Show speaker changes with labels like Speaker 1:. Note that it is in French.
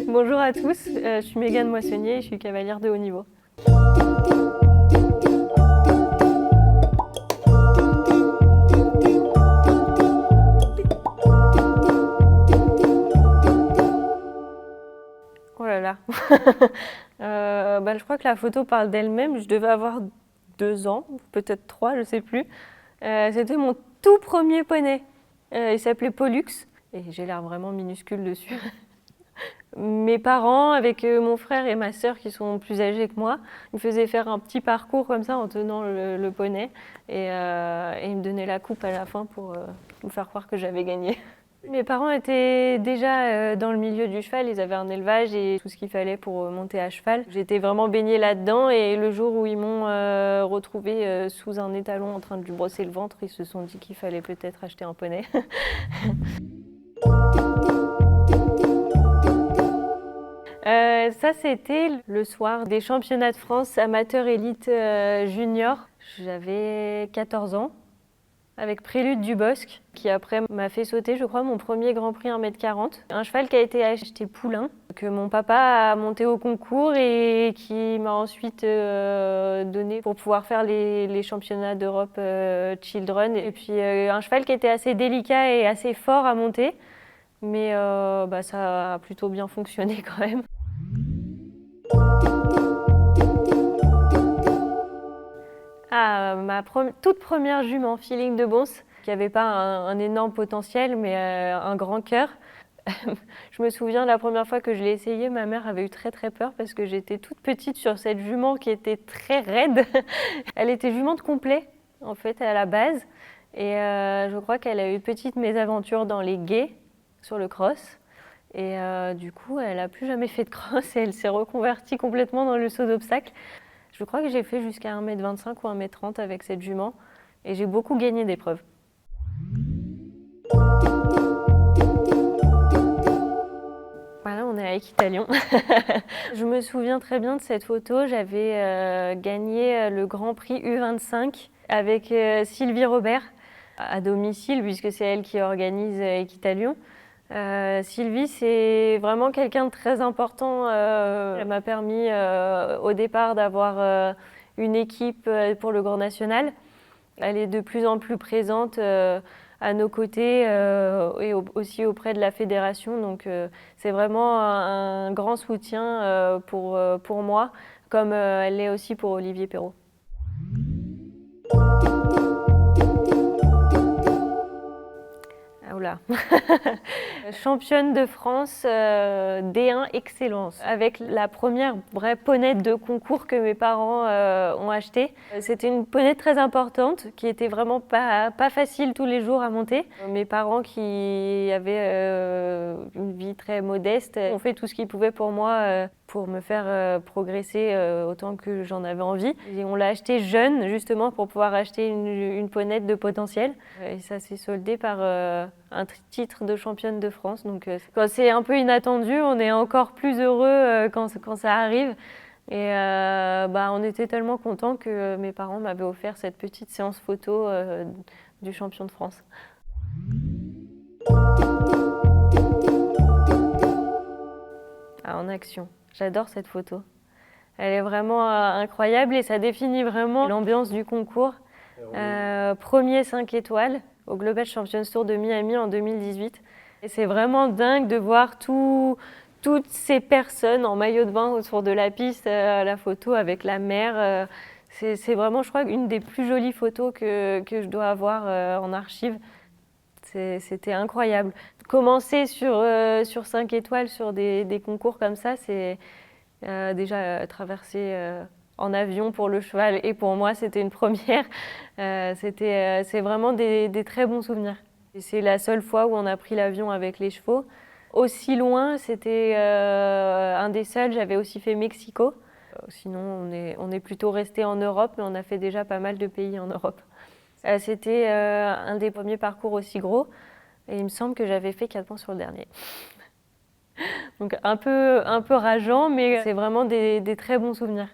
Speaker 1: Bonjour à tous, je suis Mégane Moissonnier et je suis cavalière de haut niveau. Oh là là. Je crois que la photo parle d'elle-même. Je devais avoir 2 ans, peut-être 3, je ne sais plus. C'était mon tout premier poney. Il s'appelait Pollux et j'ai l'air vraiment minuscule dessus. Mes parents, avec mon frère et ma sœur qui sont plus âgés que moi, me faisaient faire un petit parcours comme ça en tenant le poney et ils me donnaient la coupe à la fin pour me faire croire que j'avais gagné. Mes parents étaient déjà dans le milieu du cheval, ils avaient un élevage et tout ce qu'il fallait pour monter à cheval. J'étais vraiment baignée là-dedans et le jour où ils m'ont retrouvée sous un étalon en train de lui brosser le ventre, ils se sont dit qu'il fallait peut-être acheter un poney. Ça, c'était le soir des championnats de France amateur élite junior. J'avais 14 ans, avec Prélude du Bosc, qui après m'a fait sauter, je crois, mon premier Grand Prix 1,40 m. Un cheval qui a été acheté poulain, que mon papa a monté au concours et qui m'a ensuite donné pour pouvoir faire les championnats d'Europe Children. Et puis un cheval qui était assez délicat et assez fort à monter, mais ça a plutôt bien fonctionné quand même. Ma toute première jument, Feeling de Bons, qui n'avait pas un énorme potentiel, mais un grand cœur. Je me souviens, la première fois que je l'ai essayé, ma mère avait eu très très peur parce que j'étais toute petite sur cette jument qui était très raide. Elle était jument de complet, en fait, à la base. Et je crois qu'elle a eu une petite mésaventure dans les gués, sur le cross. Et du coup, elle n'a plus jamais fait de cross et elle s'est reconvertie complètement dans le saut d'obstacles. Je crois que j'ai fait jusqu'à 1,25 m ou 1,30 m avec cette jument et j'ai beaucoup gagné d'épreuves. Voilà, on est à Équitalion. Je me souviens très bien de cette photo. J'avais gagné le Grand Prix U25 avec Sylvie Robert à domicile puisque c'est elle qui organise Équitalion. Sylvie, c'est vraiment quelqu'un de très important. Elle m'a permis au départ d'avoir une équipe pour le Grand National. Elle est de plus en plus présente à nos côtés et aussi auprès de la fédération. Donc c'est vraiment un grand soutien pour moi, comme elle l'est aussi pour Olivier Perrault. Oula. Championne de France D1 Excellence, avec la première vraie ponette de concours que mes parents ont achetée. C'était une ponette très importante qui était vraiment pas facile tous les jours à monter. Mes parents qui avaient une vie très modeste ont fait tout ce qu'ils pouvaient pour moi pour me faire progresser autant que j'en avais envie. Et on l'a acheté jeune justement pour pouvoir acheter une ponette de potentiel. Et ça s'est soldé par un titre de championne de France. Donc quand c'est un peu inattendu, on est encore plus heureux quand ça arrive. Et on était tellement contents que mes parents m'avaient offert cette petite séance photo du champion de France. En action. J'adore cette photo. Elle est vraiment incroyable et ça définit vraiment l'ambiance du concours. Premier 5 étoiles au Global Champions Tour de Miami en 2018. Et c'est vraiment dingue de voir toutes ces personnes en maillot de bain autour de la piste à la photo avec la mer. C'est vraiment, je crois, une des plus jolies photos que je dois avoir en archive. C'était incroyable. Commencer sur 5 étoiles sur des concours comme ça, c'est déjà traverser en avion pour le cheval et pour moi, c'était une première. C'est vraiment des très bons souvenirs. C'est la seule fois où on a pris l'avion avec les chevaux. Aussi loin, c'était un des seuls. J'avais aussi fait Mexico. Sinon, on est plutôt resté en Europe, mais on a fait déjà pas mal de pays en Europe. C'était un des premiers parcours aussi gros. Et il me semble que j'avais fait 4 points sur le dernier. Donc un peu rageant, mais c'est vraiment des très bons souvenirs.